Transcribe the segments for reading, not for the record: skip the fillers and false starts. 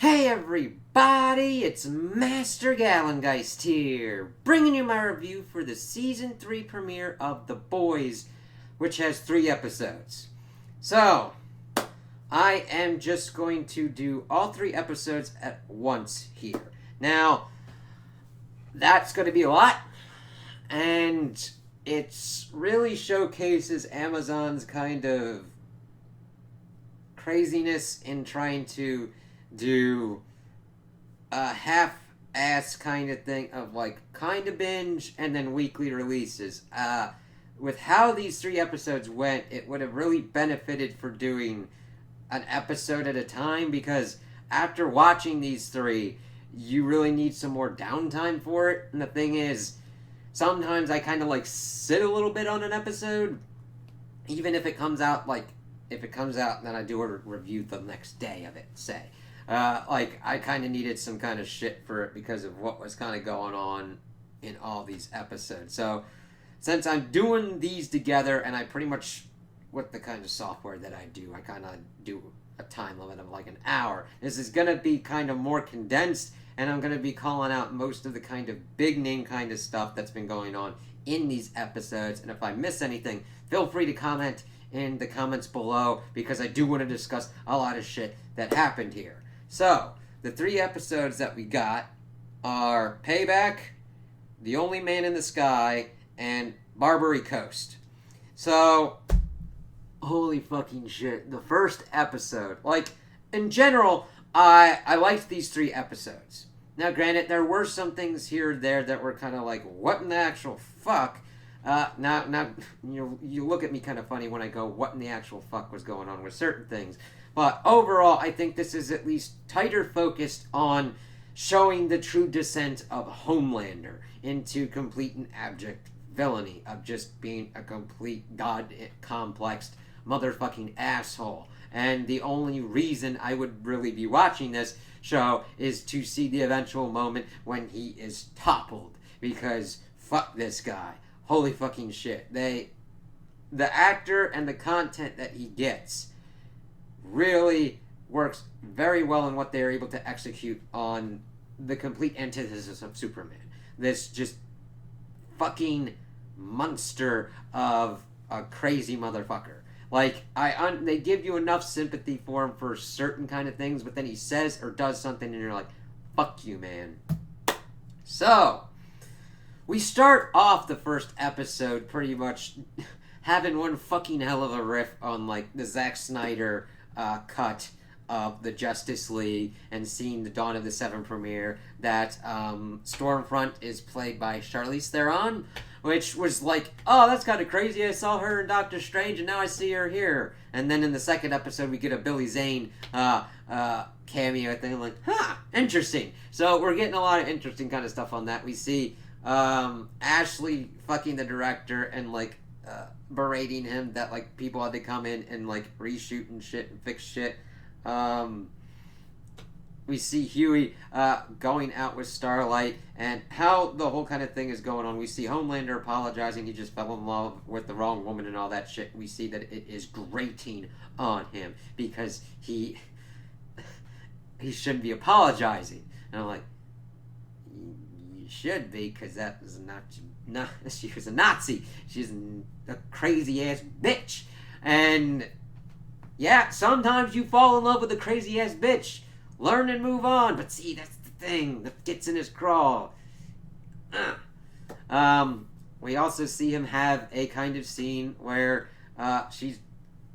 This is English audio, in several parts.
Hey everybody, it's Master Gallengeist here, bringing you my review for the Season 3 premiere of The Boys, which has 3 episodes. So, I am just going to do all 3 episodes at once here. Now, that's going to be a lot, and it really showcases Amazon's kind of craziness in trying to do a half-ass kind of thing of like kind of binge and then weekly releases. With how these 3 episodes went, it would have really benefited for doing an episode at a time, because after watching these 3, you really need some more downtime for it. And the thing is, sometimes I kind of like sit a little bit on an episode, even if it comes out and then I do a review the next day of it, say. I kind of needed some kind of shit for it because of what was kind of going on in all these episodes. So, since I'm doing these together, and I pretty much, with the kind of software that I do, I kind of do a time limit of like an hour. This is going to be kind of more condensed, and I'm going to be calling out most of the kind of big name kind of stuff that's been going on in these episodes. And if I miss anything, feel free to comment in the comments below, because I do want to discuss a lot of shit that happened here. So, the 3 episodes that we got are Payback, The Only Man in the Sky, and Barbary Coast. So, holy fucking shit. The first episode, like, in general, I liked these 3 episodes. Now, granted, there were some things here and there that were kind of like, what in the actual fuck? Now, you look at me kind of funny when I go, what in the actual fuck was going on with certain things. But overall, I think this is at least tighter focused on showing the true descent of Homelander into complete and abject villainy, of just being a complete god-complexed motherfucking asshole. And the only reason I would really be watching this show is to see the eventual moment when he is toppled. Because fuck this guy. Holy fucking shit. The actor and the content that he gets really works very well in what they're able to execute on the complete antithesis of Superman. This just fucking monster of a crazy motherfucker. Like, they give you enough sympathy for him for certain kind of things, but then he says or does something and you're like, fuck you, man. So, we start off the first episode pretty much having one fucking hell of a riff on, like, the Zack Snyder cut of the Justice League, and seeing the Dawn of the Seven premiere that Stormfront is played by Charlize Theron, which was like, oh, that's kind of crazy. I saw her in Doctor Strange and now I see her here. And then in the second episode we get a Billy Zane cameo thing. I'm like, interesting. So we're getting a lot of interesting kind of stuff on that. We see Ashley fucking the director and like berating him that like people had to come in and like reshoot and shit and fix shit. We see Huey going out with Starlight, and how the whole kind of thing is going on. We see Homelander apologizing. He just fell in love with the wrong woman and all that shit. We see that it is grating on him because he shouldn't be apologizing. And I'm like, you should be, because that was not she was a Nazi. She's a crazy ass bitch. And yeah, sometimes you fall in love with a crazy ass bitch. Learn and move on. But see, that's the thing that gets in his craw. We also see him have a kind of scene where she's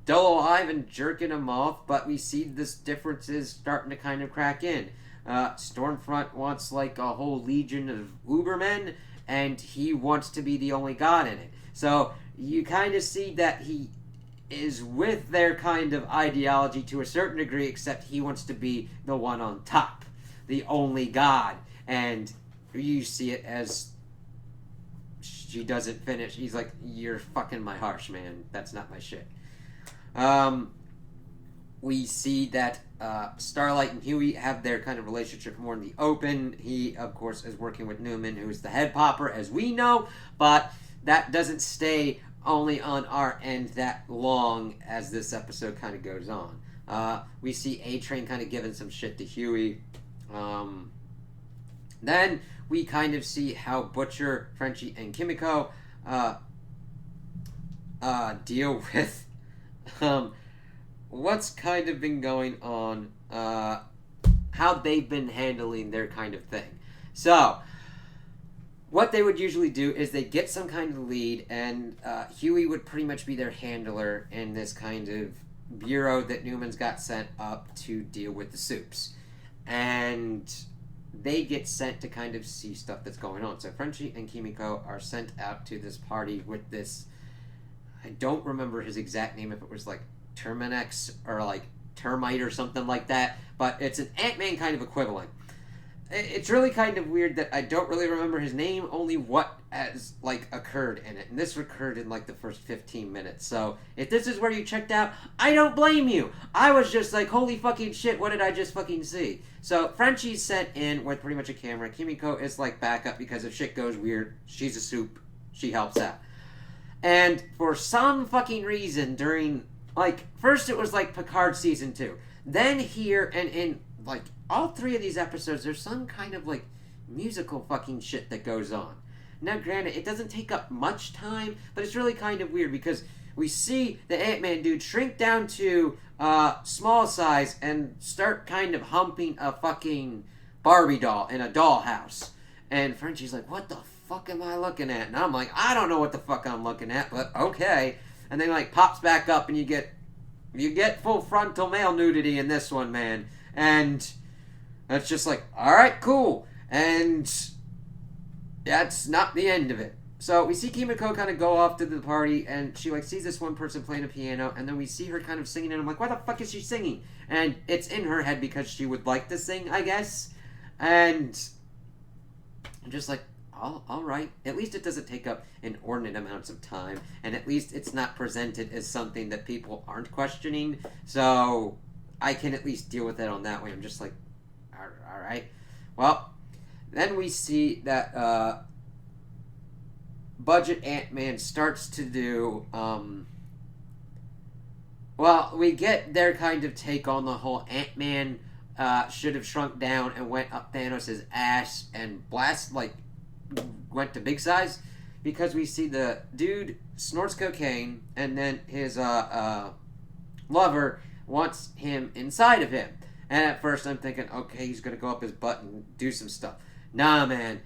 still alive and jerking him off, but we see this differences starting to kind of crack in. Stormfront wants like a whole legion of Ubermen, and he wants to be the only god in it. So you kind of see that he is with their kind of ideology to a certain degree, except he wants to be the one on top, the only god. And you see it as she doesn't finish. He's like, you're fucking my harsh, man. That's not my shit. We see that Starlight and Huey have their kind of relationship more in the open. He, of course, is working with Newman, who's the head popper, as we know, but that doesn't stay only on our end that long as this episode kind of goes on. We see A-Train kind of giving some shit to Huey. Then we kind of see how Butcher, Frenchie, and Kimiko deal with what's kind of been going on, how they've been handling their kind of thing. So, what they would usually do is they get some kind of lead, and Huey would pretty much be their handler in this kind of bureau that Newman's got sent up to deal with the soups. And they get sent to kind of see stuff that's going on. So Frenchie and Kimiko are sent out to this party with this, I don't remember his exact name, if it was like Terminex or like Termite or something like that, but it's an Ant-Man kind of equivalent. It's really kind of weird that I don't really remember his name, only what has like occurred in it, and this occurred in like the first 15 minutes. So if this is where you checked out, I don't blame you. I was just like, holy fucking shit, what did I just fucking see? So Frenchie's sent in with pretty much a camera. Kimiko is like backup because if shit goes weird, she's a soup. She helps out. And for some fucking reason during, like, first it was like Picard season 2, then here and in like all 3 of these episodes, there's some kind of like musical fucking shit that goes on. Now, granted, it doesn't take up much time, but it's really kind of weird because we see the Ant-Man dude shrink down to small size and start kind of humping a fucking Barbie doll in a dollhouse. And Frenchie's like, what the fuck am I looking at? And I'm like, I don't know what the fuck I'm looking at, but okay. And then like pops back up and you get full frontal male nudity in this one, man. And that's just like, alright, cool. And that's not the end of it. So we see Kimiko kind of go off to the party, and she like sees this one person playing a piano, and then we see her kind of singing, and I'm like, why the fuck is she singing? And it's in her head because she would like to sing, I guess. And I'm just like, all right. At least it doesn't take up inordinate amounts of time, and at least it's not presented as something that people aren't questioning. So I can at least deal with it on that way. I'm just like, all right. Well, then we see that Budget Ant-Man starts to do, well, we get their kind of take on the whole Ant-Man should have shrunk down and went up Thanos' ass and went to big size, because we see the dude snorts cocaine and then his lover wants him inside of him. And at first I'm thinking, okay, he's going to go up his butt and do some stuff. Nah, man.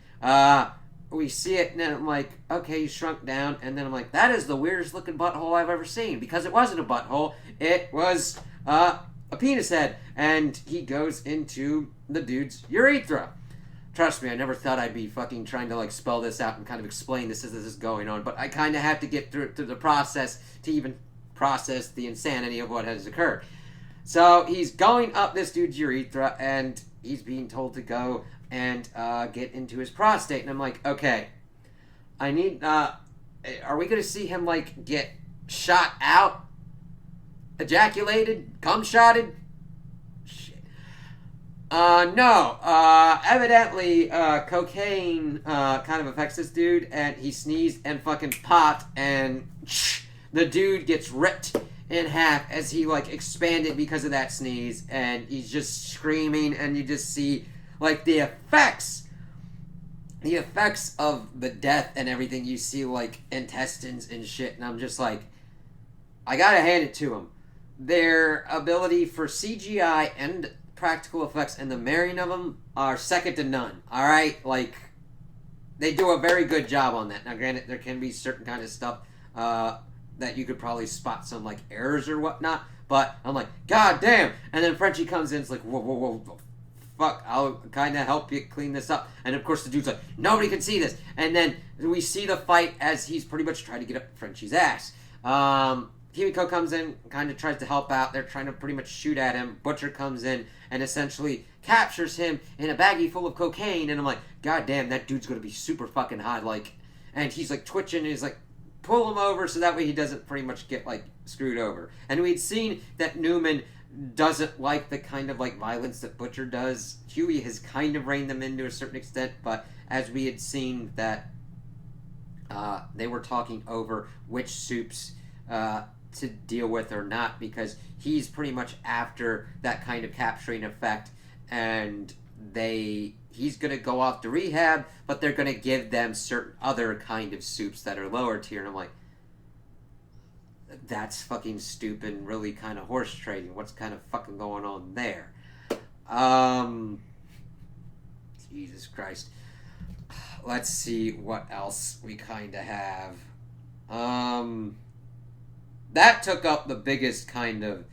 We see it, and then I'm like, okay, he shrunk down, and then I'm like, that is the weirdest looking butthole I've ever seen, because it wasn't a butthole, it was a penis head, and he goes into the dude's urethra. Trust me, I never thought I'd be fucking trying to like spell this out and kind of explain this as this is going on, but I kind of have to get through the process to even process the insanity of what has occurred. So he's going up this dude's urethra, and he's being told to go and get into his prostate. And I'm like, okay, I need, are we going to see him, like, get shot out? Ejaculated? Cum-shotted? Shit. No. Evidently, cocaine kind of affects this dude, and he sneezed and fucking popped, and the dude gets ripped in half as he, like, expanded because of that sneeze, and he's just screaming, and you just see like the effects of the death and everything. You see like intestines and shit, and I'm just like, I gotta hand it to them. Their ability for CGI and practical effects and the marrying of them are second to none. Alright, like, they do a very good job on that. Now granted, there can be certain kind of stuff that you could probably spot some like errors or whatnot, but I'm like, god damn. And then Frenchie comes in, it's like, whoa, fuck, I'll kind of help you clean this up. And of course the dude's like, nobody can see this. And then we see the fight as he's pretty much trying to get up Frenchie's ass. Kimiko comes in, kind of tries to help out. They're trying to pretty much shoot at him. Butcher comes in and essentially captures him in a baggie full of cocaine. And I'm like, god damn, that dude's going to be super fucking hot. Like, and he's like twitching, and he's like, pull him over so that way he doesn't pretty much get like screwed over. And we'd seen that Newman doesn't like the kind of like violence that Butcher does. Huey has kind of reined them in to a certain extent, but as we had seen that they were talking over which soups to deal with or not, because he's pretty much after that kind of capturing effect, and he's gonna go off to rehab, but they're gonna give them certain other kind of soups that are lower tier, and I'm like, that's fucking stupid and really kind of horse trading. What's kind of fucking going on there? Jesus Christ. Let's see what else we kind of have. That took up the biggest kind of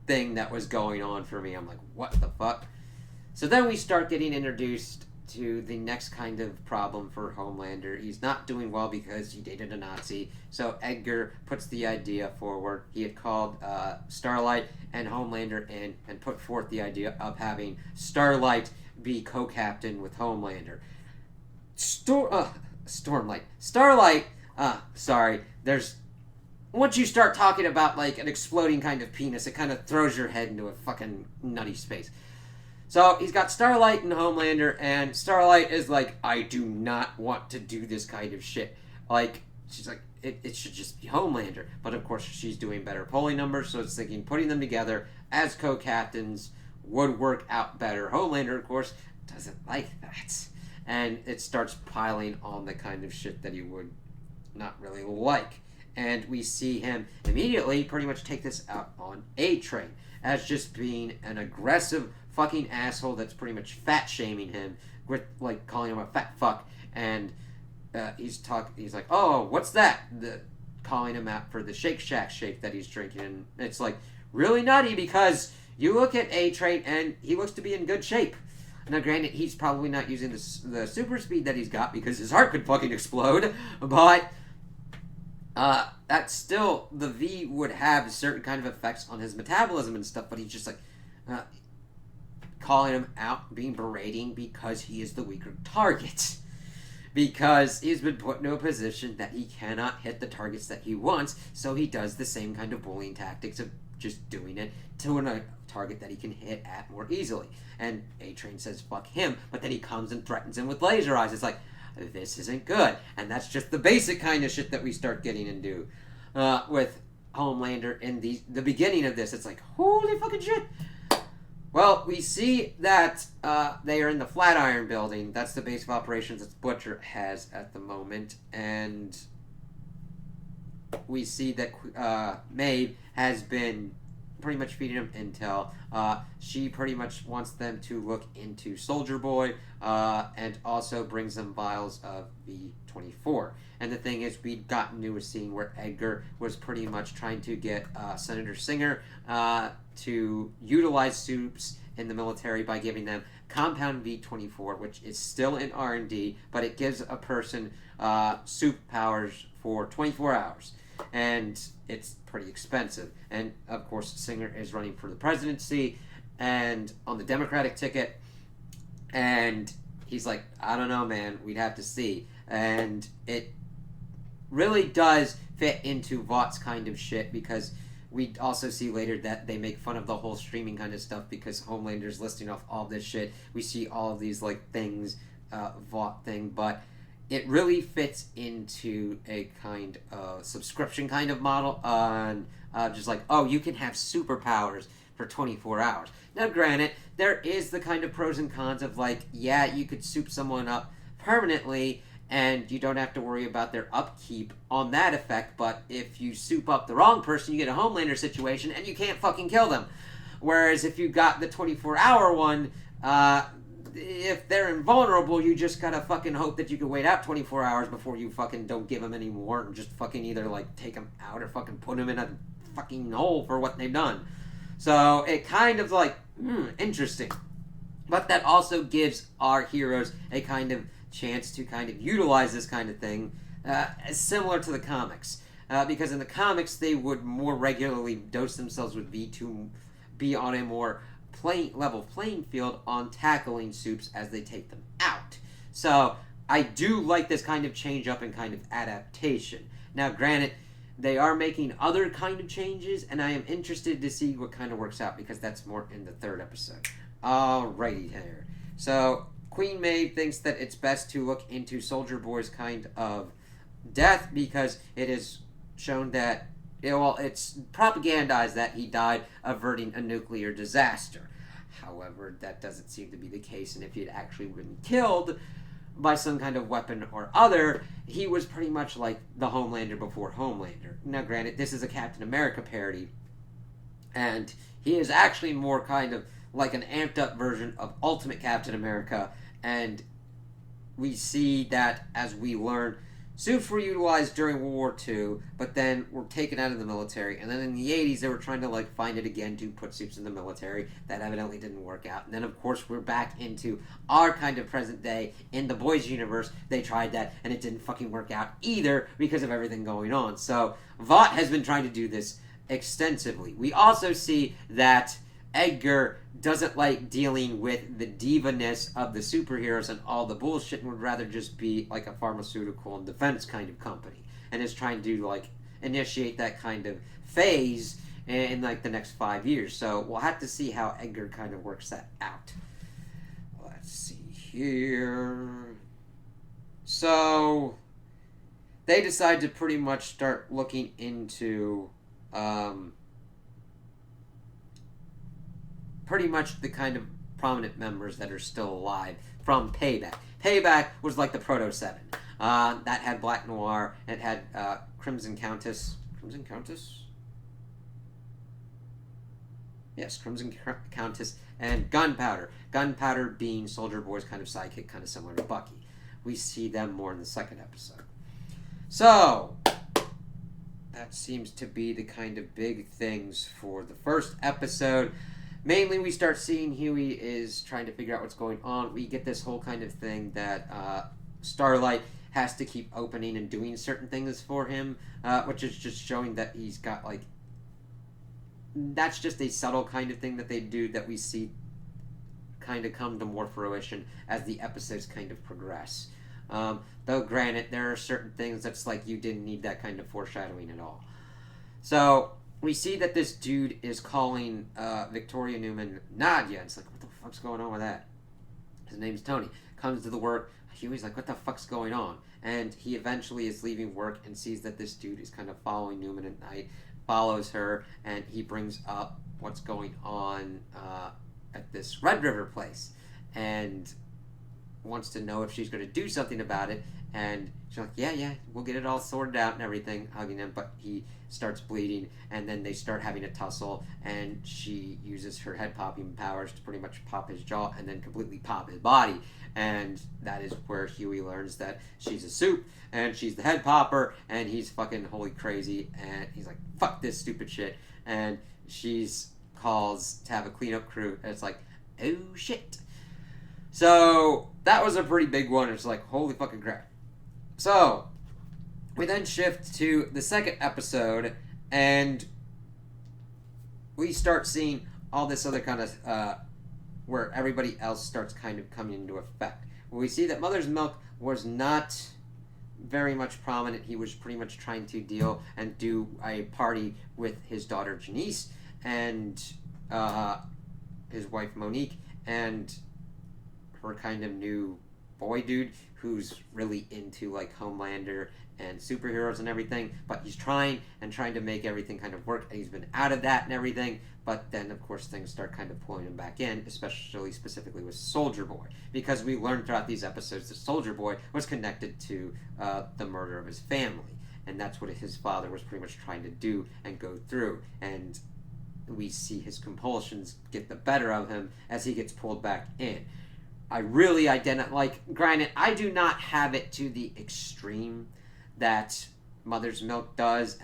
thing that was going on for me. I'm like, what the fuck? So then we start getting introduced to the next kind of problem for Homelander. He's not doing well because he dated a Nazi. So Edgar puts the idea forward. He had called Starlight and Homelander in and put forth the idea of having Starlight be co-captain with Homelander. Stormlight. Starlight, sorry, there's... Once you start talking about, like, an exploding kind of penis, it kind of throws your head into a fucking nutty space. So, he's got Starlight and Homelander, and Starlight is like, I do not want to do this kind of shit. Like, she's like, it should just be Homelander. But, of course, she's doing better polling numbers, so it's thinking putting them together as co-captains would work out better. Homelander, of course, doesn't like that. And it starts piling on the kind of shit that he would not really like. And we see him immediately pretty much take this out on A-Train as just being an aggressive fucking asshole that's pretty much fat-shaming him with, like, calling him a fat fuck. And he's like, oh, what's that? Calling him out for the Shake Shack shake that he's drinking. And it's like, really nutty, because you look at A-Train and he looks to be in good shape. Now, granted, he's probably not using the super speed that he's got because his heart could fucking explode, but that's still, the V would have certain kind of effects on his metabolism and stuff, but he's just like, calling him out, being berating because he is the weaker target. Because he's been put into a position that he cannot hit the targets that he wants, so he does the same kind of bullying tactics of just doing it to a target that he can hit at more easily. And A-Train says, fuck him, but then he comes and threatens him with laser eyes. It's like, this isn't good. And that's just the basic kind of shit that we start getting into with Homelander in the beginning of this. It's like, holy fucking shit. Well, we see that they are in the Flatiron building. That's the base of operations that Butcher has at the moment. And we see that Maeve has been pretty much feeding him intel. She pretty much wants them to look into Soldier Boy and also brings them vials of V24. And the thing is, we'd gotten to a scene where Edgar was pretty much trying to get Senator Singer to utilize soups in the military by giving them compound V24, which is still in R&D, but it gives a person soup powers for 24 hours. And it's pretty expensive. And, of course, Singer is running for the presidency and on the Democratic ticket. And he's like, I don't know, man. We'd have to see. And it really does fit into Vought's kind of shit, because we also see later that they make fun of the whole streaming kind of stuff because Homelander's listing off all this shit. We see all of these, like, things, Vought thing, but it really fits into a kind of subscription kind of model on just like, oh, you can have superpowers for 24 hours. Now, granted, there is the kind of pros and cons of, like, yeah, you could soup someone up permanently and you don't have to worry about their upkeep on that effect, but if you soup up the wrong person, you get a Homelander situation and you can't fucking kill them. Whereas if you got the 24-hour one, if they're invulnerable, you just gotta fucking hope that you can wait out 24 hours before you fucking don't give them any more and just fucking either, like, take them out or fucking put them in a fucking hole for what they've done. So it kind of like, interesting. But that also gives our heroes a kind of chance to kind of utilize this kind of thing, similar to the comics. Because in the comics, they would more regularly dose themselves with V to be on a more level playing field on tackling soups as they take them out. So I do like this kind of change up and kind of adaptation. Now, granted, they are making other kind of changes, and I am interested to see what kind of works out, because that's more in the third episode. Alrighty here. So Queen Maeve thinks that it's best to look into Soldier Boy's kind of death, because it is shown that, it's propagandized that he died averting a nuclear disaster. However, that doesn't seem to be the case, and if he had actually been killed by some kind of weapon or other, he was pretty much like the Homelander before Homelander. Now, granted, this is a Captain America parody, and he is actually more kind of like an amped up version of Ultimate Captain America, and we see that as we learn, suits were utilized during World War II, but then were taken out of the military, and then in the 80s they were trying to like find it again to put suits in the military. That evidently didn't work out, and then of course we're back into our kind of present day in the Boys universe. They tried that and it didn't fucking work out either because of everything going on. So Vought has been trying to do this extensively. We also see that Edgar doesn't like dealing with the diva-ness of the superheroes and all the bullshit, and would rather just be like a pharmaceutical and defense kind of company, and is trying to like initiate that kind of phase in like the next 5 years. So we'll have to see how Edgar kind of works that out. Let's see here. So they decide to pretty much start looking into pretty much the kind of prominent members that are still alive from Payback. Payback was like the Proto Seven. That had Black Noir. It had Crimson Countess. Crimson Countess? Yes, Crimson Countess and Gunpowder. Gunpowder being Soldier Boy's kind of sidekick, kind of similar to Bucky. We see them more in the second episode. So that seems to be the kind of big things for the first episode. Mainly, we start seeing Huey is trying to figure out what's going on. We get this whole kind of thing that Starlight has to keep opening and doing certain things for him, which is just showing that he's got, like... That's just a subtle kind of thing that they do that we see kind of come to more fruition as the episodes kind of progress. Though, granted, there are certain things that's like you didn't need that kind of foreshadowing at all. So... we see that this dude is calling Victoria Newman Nadia. It's like, what the fuck's going on with that? His name's Tony. Comes to the work. Huey's like, what the fuck's going on? And he eventually is leaving work and sees that this dude is kind of following Newman at night, follows her, and he brings up what's going on at this Red River place. And wants to know if she's going to do something about it. And she's like, yeah, we'll get it all sorted out and everything, hugging him. But he starts bleeding, and then they start having a tussle, and she uses her head popping powers to pretty much pop his jaw and then completely pop his body. And that is where Huey learns that she's a soup, and she's the head popper, and he's fucking holy crazy, and he's like, fuck this stupid shit. And she's calls to have a cleanup crew, and it's like, oh shit. So that was a pretty big one. It's like, holy fucking crap. So we then shift to the second episode, and we start seeing all this other kind of where everybody else starts kind of coming into effect. We see that Mother's Milk was not very much prominent. He was pretty much trying to deal and do a party with his daughter Janice and his wife Monique and her kind of new boy dude who's really into like Homelander and superheroes and everything, but he's trying to make everything kind of work, and he's been out of that and everything. But then of course things start kind of pulling him back in, especially specifically with Soldier Boy, because we learned throughout these episodes that Soldier Boy was connected to the murder of his family, and that's what his father was pretty much trying to do and go through. And we see his compulsions get the better of him as he gets pulled back in. I really granted, I do not have it to the extreme that Mother's Milk does,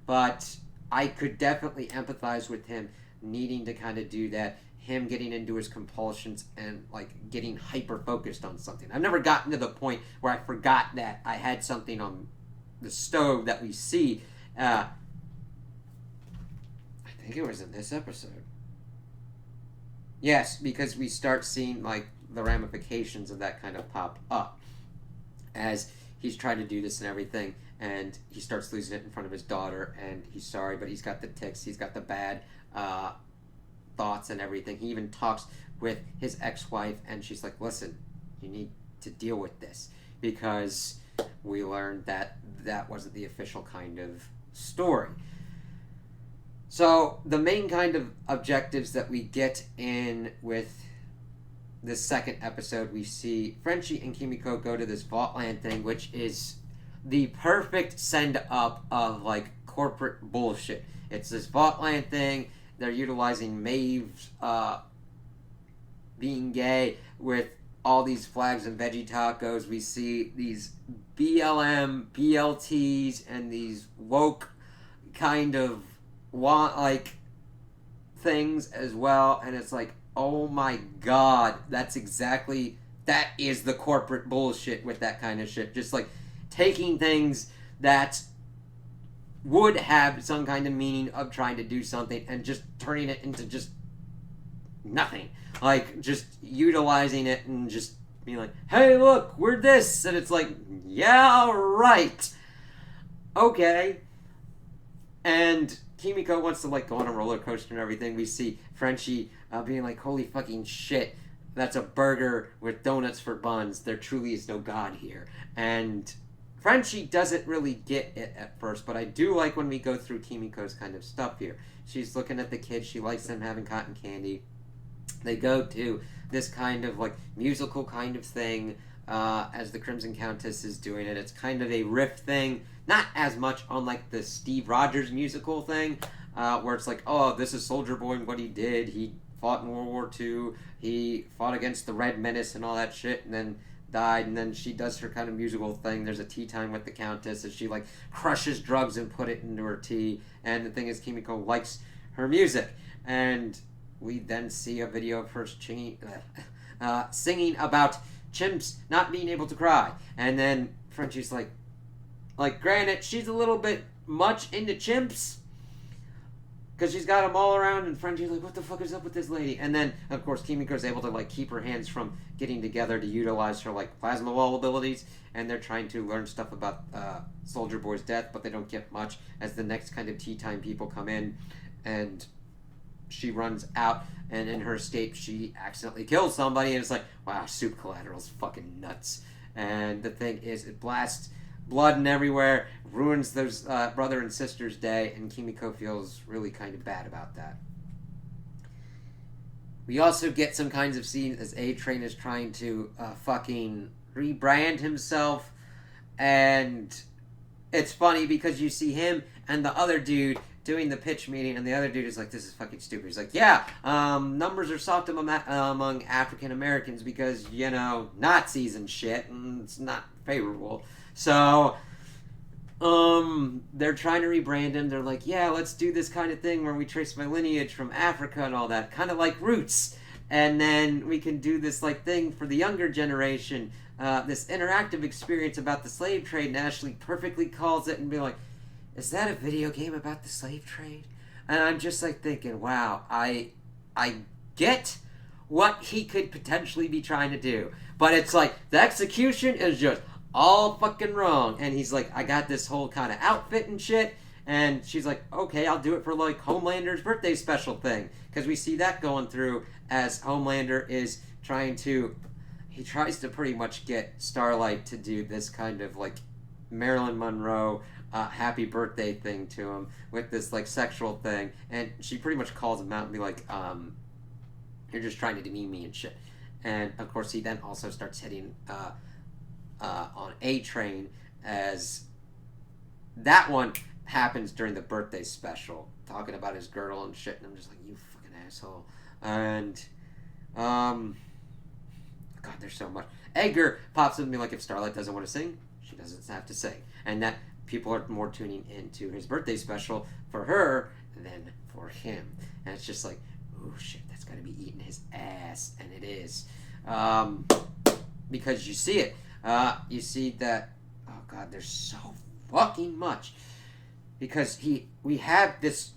but I could definitely empathize with him needing to kind of do that, him getting into his compulsions and like getting hyper focused on something. I've never gotten to the point where I forgot that I had something on the stove that we see. I think it was in this episode. Yes, because we start seeing like the ramifications of that kind of pop up as he's trying to do this and everything, and he starts losing it in front of his daughter, and he's sorry, but he's got the tics, he's got the bad thoughts and everything. He even talks with his ex-wife, and she's like, listen, you need to deal with this, because we learned that that wasn't the official kind of story. So the main kind of objectives that we get in with this second episode, we see Frenchie and Kimiko go to this Vaultland thing, which is the perfect send up of like corporate bullshit. It's this Vaultland thing. They're utilizing Maeve's being gay with all these flags and veggie tacos. We see these BLM, BLTs, and these woke kind of like things as well. And it's like, oh my god, that is the corporate bullshit with that kind of shit. Just like taking things that would have some kind of meaning of trying to do something and just turning it into just nothing. Like, just utilizing it and just being like, hey, look, we're this. And it's like, yeah, right. Okay. And Kimiko wants to, like, go on a roller coaster and everything. We see Frenchie being like, holy fucking shit. That's a burger with donuts for buns. There truly is no God here. And Frenchie doesn't really get it at first, but I do like when we go through Kimiko's kind of stuff here. She's looking at the kids. She likes them having cotton candy. They go to this kind of like musical kind of thing as the Crimson Countess is doing it. It's kind of a riff thing, not as much on like the Steve Rogers musical thing, where it's like, oh, this is Soldier Boy and what he did. He fought in World War II. He fought against the Red Menace and all that shit, and then died. And then she does her kind of musical thing. There's a tea time with the Countess, and she like crushes drugs and put it into her tea. And the thing is, Kimiko likes her music, and we then see a video of her singing about chimps not being able to cry. And then Frenchie's like, granted, she's a little bit much into chimps, because she's got them all around, and Frenchie's like, what the fuck is up with this lady? And then, of course, Kimiko's able to, like, keep her hands from getting together to utilize her, like, plasma wall abilities, and they're trying to learn stuff about Soldier Boy's death, but they don't get much as the next kind of tea time people come in, and she runs out, and in her escape, she accidentally kills somebody, and it's like, wow, Soup Collateral's fucking nuts. And the thing is, it blasts blood and everywhere, ruins those brother and sister's day, and Kimiko feels really kind of bad about that. We also get some kinds of scenes as A-Train is trying to fucking rebrand himself, and it's funny because you see him and the other dude doing the pitch meeting, and the other dude is like, this is fucking stupid. He's like, yeah, numbers are soft among African Americans because, you know, Nazis and shit, and it's not favorable. So, they're trying to rebrand him. They're like, yeah, let's do this kind of thing where we trace my lineage from Africa and all that, kind of like Roots. And then we can do this, like, thing for the younger generation, this interactive experience about the slave trade, and Ashley perfectly calls it and be like, is that a video game about the slave trade? And I'm just, like, thinking, wow, I get what he could potentially be trying to do. But it's like, the execution is just all fucking wrong. And he's like, I got this whole kind of outfit and shit. And she's like, okay, I'll do it for like Homelander's birthday special thing. Because we see that going through as Homelander is he tries to pretty much get Starlight to do this kind of like Marilyn Monroe happy birthday thing to him with this like sexual thing. And she pretty much calls him out and be like, you're just trying to demean me and shit. And of course he then also starts hitting on A-Train, as that one happens during the birthday special, talking about his girdle and shit, and I'm just like, you fucking asshole. And God, there's so much. Edgar pops up and be like, if Starlight doesn't want to sing, she doesn't have to sing. And that people are more tuning into his birthday special for her than for him. And it's just like, oh shit, that's gotta be eating his ass. And it is. Because you see it. You see that, oh god, there's so fucking much. Because we have this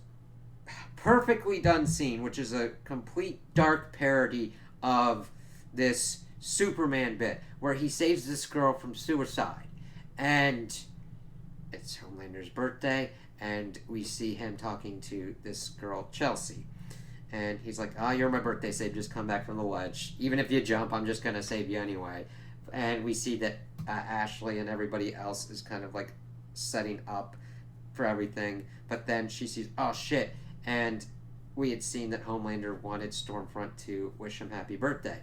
perfectly done scene, which is a complete dark parody of this Superman bit, where he saves this girl from suicide. And it's Homelander's birthday, and we see him talking to this girl, Chelsea. And he's like, oh, you're my birthday save, just come back from the ledge. Even if you jump, I'm just going to save you anyway. And we see that Ashley and everybody else is kind of like setting up for everything. But then she sees, oh shit, and we had seen that Homelander wanted Stormfront to wish him happy birthday,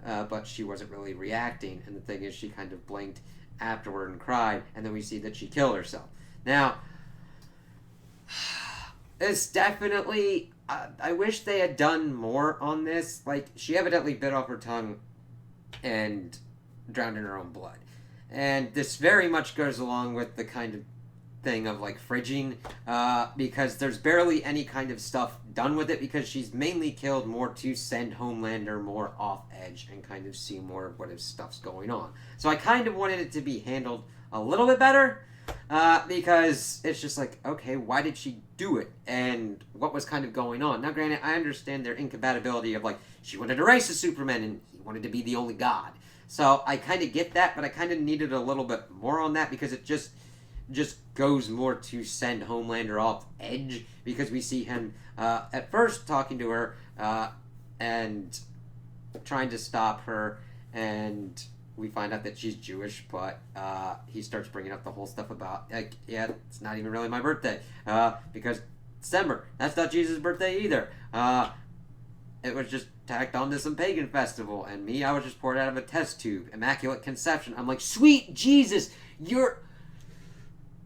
but she wasn't really reacting. And the thing is, she kind of blinked afterward and cried, and then we see that she killed herself. Now, it's definitely... I wish they had done more on this. Like, she evidently bit off her tongue and drowned in her own blood. And this very much goes along with the kind of thing of, like, fridging, because there's barely any kind of stuff done with it, because she's mainly killed more to send Homelander more off edge and kind of see more of what his stuff's going on. So I kind of wanted it to be handled a little bit better, because it's just like, okay, why did she do it? And what was kind of going on? Now, granted, I understand their incompatibility of, like, she wanted to race a Superman and he wanted to be the only god. So I kind of get that, but I kind of needed a little bit more on that, because it just goes more to send Homelander off edge, because we see him at first talking to her and trying to stop her, and we find out that she's Jewish, but he starts bringing up the whole stuff about, like, yeah, it's not even really my birthday, because December, that's not Jesus' birthday either. It was just tacked onto some pagan festival, and me, I was just poured out of a test tube, immaculate conception. I'm like, sweet Jesus,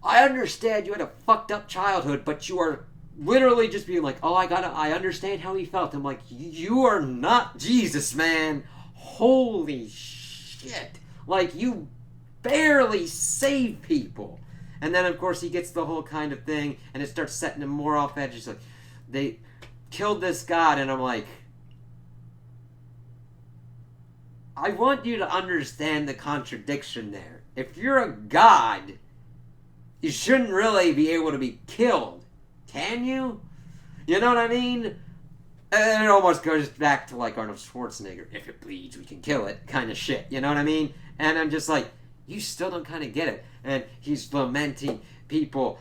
I understand you had a fucked up childhood, but you are literally just being like, oh, I understand how he felt. I'm like, you are not Jesus, man. Holy shit. Like, you barely save people. And then, of course, he gets the whole kind of thing, and it starts setting him more off edge. It's like, they killed this god, and I'm like, I want you to understand the contradiction there. If you're a god, you shouldn't really be able to be killed, can you? You know what I mean? And it almost goes back to, like, Arnold Schwarzenegger, if it bleeds, we can kill it, kind of shit, you know what I mean? And I'm just like, you still don't kind of get it. And he's lamenting people,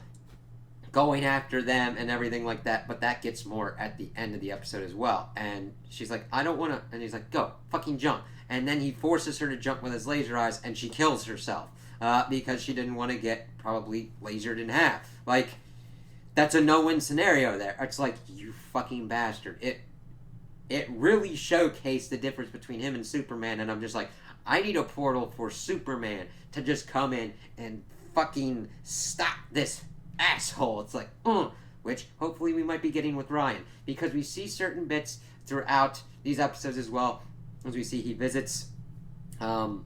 going after them and everything like that, but that gets more at the end of the episode as well. And she's like, I don't want to, and he's like, go, fucking jump. And then he forces her to jump with his laser eyes, and she kills herself. Because she didn't want to get probably lasered in half. Like, that's a no-win scenario there. It's like, you fucking bastard. It really showcased the difference between him and Superman, and I'm just like, I need a portal for Superman to just come in and fucking stop this asshole. It's like, which hopefully we might be getting with Ryan, because we see certain bits throughout these episodes as well, as we see he visits Ryan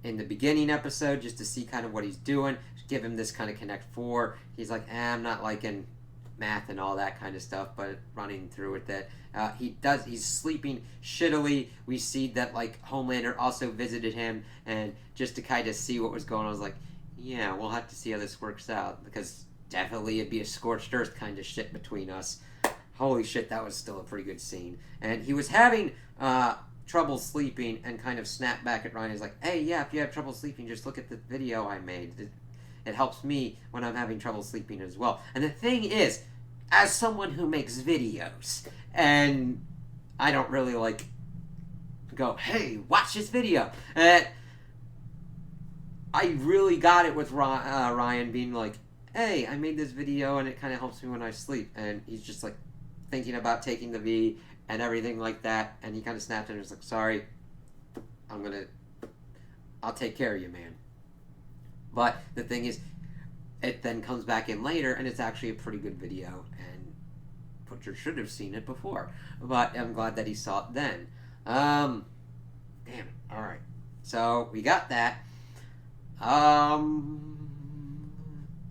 in the beginning episode, just to see kind of what he's doing, give him this kind of Connect 4. He's like, I'm not liking math and all that kind of stuff, but running through with that. He's sleeping shittily. We see that, like, Homelander also visited him, and just to kind of see what was going on, I was like, yeah, we'll have to see how this works out, because definitely it'd be a scorched earth kind of shit between us. Holy shit, that was still a pretty good scene. And he was having trouble sleeping, and kind of snapped back at Ryan. He's like, hey, yeah, if you have trouble sleeping, just look at the video I made. It helps me when I'm having trouble sleeping as well. And the thing is, as someone who makes videos, and I don't really, like, go, hey, watch this video. I really got it with Ryan being like, hey, I made this video, and it kind of helps me when I sleep. And he's just, like, thinking about taking the V and everything like that, and he kind of snapped and was like, sorry, I'll take care of you, man. But the thing is, it then comes back in later, and it's actually a pretty good video, and Butcher should have seen it before, but I'm glad that he saw it then. Damn it, alright, so we got that.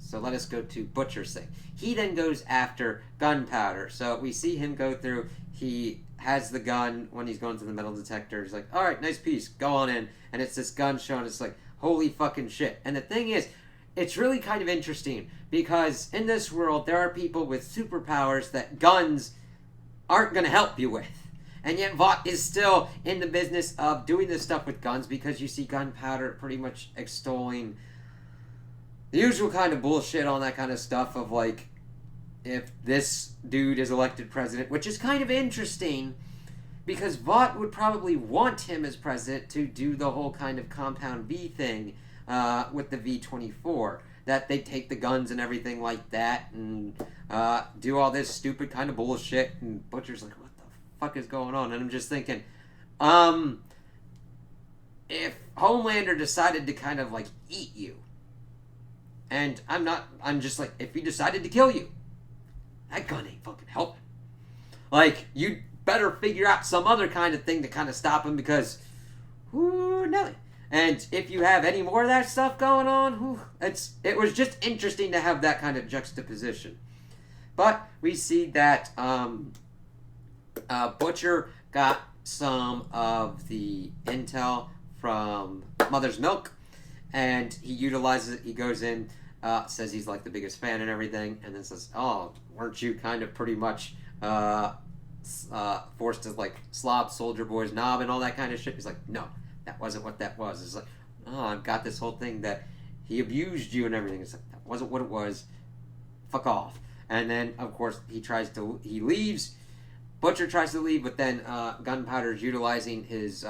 So let us go to Butcher's thing. He then goes after gunpowder. So we see him go through. He has the gun when he's going to the metal detector. He's like, all right, nice piece. Go on in. And it's this gun show, and it's like, holy fucking shit. And the thing is, it's really kind of interesting, because in this world, there are people with superpowers that guns aren't going to help you with. And yet Vought is still in the business of doing this stuff with guns, because you see gunpowder pretty much extolling the usual kind of bullshit on that kind of stuff of, like, if this dude is elected president, which is kind of interesting, because Vought would probably want him as president to do the whole kind of Compound V thing, with the V-24. That they take the guns and everything like that and do all this stupid kind of bullshit. And Butcher's like, what the fuck is going on? And I'm just thinking, if Homelander decided to kind of like eat you, and I'm just like, if he decided to kill you, that gun ain't fucking helping. Like, you better figure out some other kind of thing to kind of stop him because, whoo, Nelly. And if you have any more of that stuff going on, whew, it was just interesting to have that kind of juxtaposition. But we see that Butcher got some of the intel from Mother's Milk, and he utilizes it. He goes in, says he's like the biggest fan and everything, and then says, "Oh, weren't you kind of pretty much forced to like slob Soldier Boy's knob and all that kind of shit?" He's like, "No, that wasn't what that was." It's like, "Oh, I've got this whole thing that he abused you and everything." It's like, that wasn't what it was. Fuck off. And then, of course, he leaves. Butcher tries to leave, but then Gunpowder's utilizing his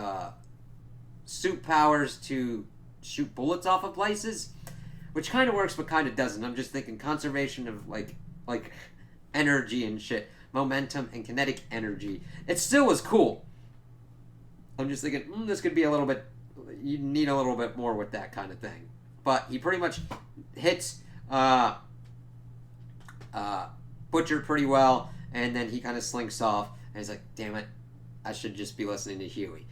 suit powers to shoot bullets off of places, which kind of works but kind of doesn't. I'm just thinking conservation of like energy and shit, momentum and kinetic energy. It still was cool. I'm just thinking this could be a little bit. You need a little bit more with that kind of thing. But he pretty much hits Butcher pretty well, and then he kind of slinks off. And he's like, "Damn it, I should just be listening to Huey."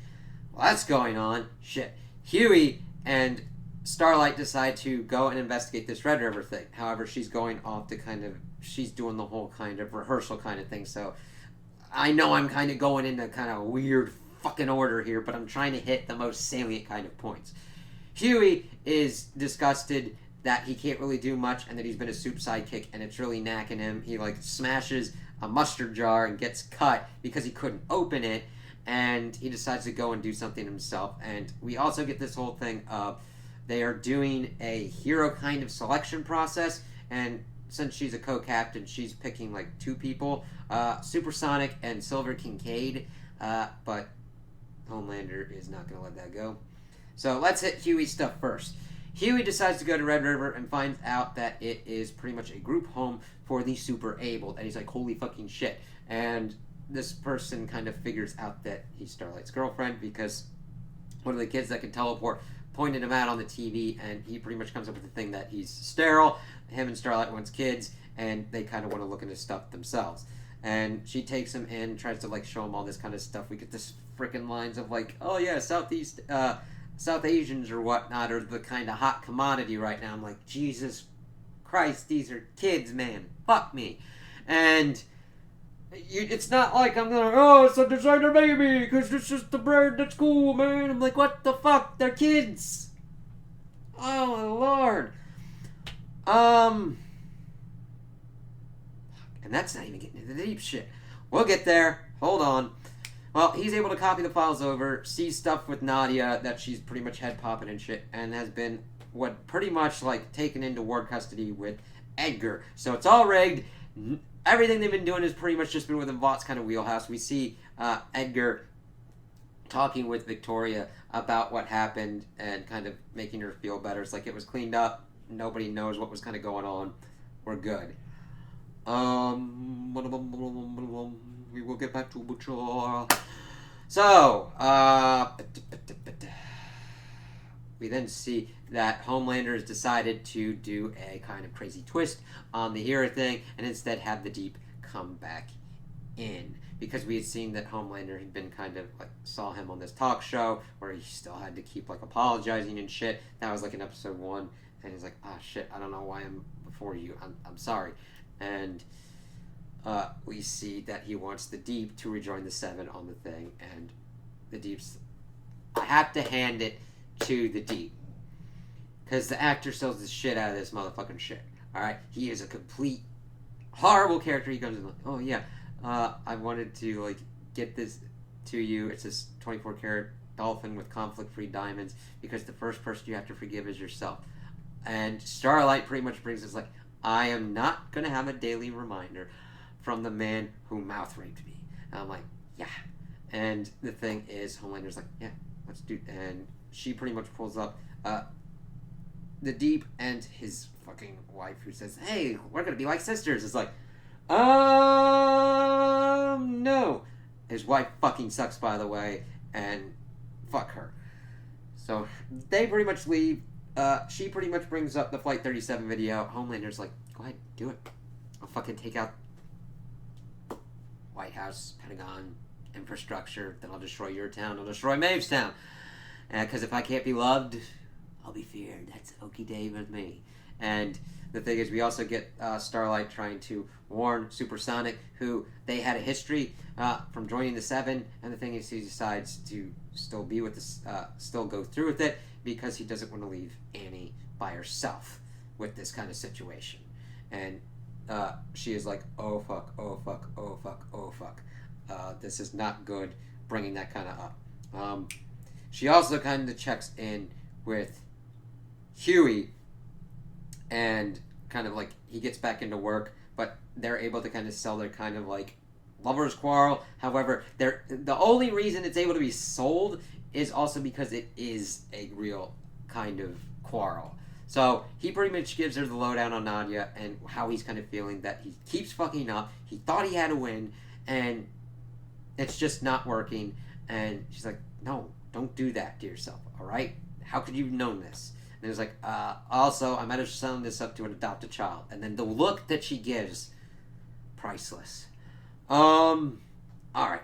Well, that's going on. Shit. Huey and Starlight decide to go and investigate this Red River thing. However, she's going off to she's doing the whole kind of rehearsal kind of thing. So I know I'm kind of going into kind of weird fucking order here, but I'm trying to hit the most salient kind of points. Huey is disgusted that he can't really do much and that he's been a soup sidekick and it's really knacking him. He like smashes a mustard jar and gets cut because he couldn't open it, and he decides to go and do something himself. And we also get this whole thing of they are doing a hero kind of selection process, and since she's a co-captain, she's picking like two people, Supersonic and Silver Kincaid, but Homelander is not going to let that go. So let's hit Huey's stuff first. Huey decides to go to Red River and finds out that it is pretty much a group home for the super abled. And he's like, holy fucking shit. And this person kind of figures out that he's Starlight's girlfriend because one of the kids that can teleport pointed him out on the TV, and he pretty much comes up with the thing that he's sterile. Him and Starlight wants kids, and they kind of want to look into stuff themselves. And she takes him in, tries to like show him all this kind of stuff. We get this freaking lines of like, oh yeah, South Asians or whatnot are the kind of hot commodity right now. I'm like, Jesus Christ, these are kids, man. Fuck me. And it's not like I'm gonna, oh, it's a designer baby, because it's just the bread that's cool, man. I'm like, what the fuck? They're kids. Oh, my Lord. And that's not even getting into the deep shit. We'll get there. Hold on. Well, he's able to copy the files over, sees stuff with Nadia that she's pretty much head popping and shit, and has been pretty much like taken into ward custody with Edgar. So it's all rigged. Everything they've been doing has pretty much just been within Vought's kind of wheelhouse. We see Edgar talking with Victoria about what happened and kind of making her feel better. It's like it was cleaned up. Nobody knows what was kind of going on. We're good. We will get back to Butcher. So, we then see that Homelander has decided to do a kind of crazy twist on the hero thing and instead have the Deep come back in. Because we had seen that Homelander had been kind of like, saw him on this talk show where he still had to keep like apologizing and shit. That was like in episode 1. And he's like, ah, shit, I don't know why I'm before you. I'm sorry. And we see that he wants the Deep to rejoin the Seven on the thing. And the Deep's, I have to hand it to the Deep. Because the actor sells the shit out of this motherfucking shit. Alright? He is a complete horrible character. He comes in like, oh yeah, I wanted to like get this to you. It's this 24 karat dolphin with conflict-free diamonds because the first person you have to forgive is yourself. And Starlight pretty much brings us like, I am not going to have a daily reminder from the man who mouth raped me. And I'm like, yeah. And the thing is, Homelander's like, yeah, let's do. And she pretty much pulls up the Deep and his fucking wife, who says, "Hey, we're gonna be like sisters," is like, no. His wife fucking sucks, by the way, and fuck her. So they pretty much leave. She pretty much brings up the Flight 37 video. Homelander's like, go ahead, do it. I'll fucking take out White House, Pentagon, infrastructure. Then I'll destroy your town. I'll destroy Maeve's town. Because if I can't be loved, I'll be feared. That's okie day with me. And the thing is, we also get Starlight trying to warn Supersonic, who they had a history from joining the Seven. And the thing is, he decides to still be with this, still go through with it, because he doesn't want to leave Annie by herself with this kind of situation. And she is like, oh fuck, oh fuck, oh fuck, oh fuck. This is not good, bringing that kind of up. She also kind of checks in with Huey, and kind of like he gets back into work, but they're able to kind of sell their kind of like lovers quarrel. However, the only reason it's able to be sold is also because it is a real kind of quarrel. So he pretty much gives her the lowdown on Nadia and how he's kind of feeling that he keeps fucking up. He thought he had to win, and it's just not working. And she's like, no, don't do that to yourself, all right? How could you have known this? And it was like, also, I might have sewn this up to an adopted child. And then the look that she gives, priceless. All right.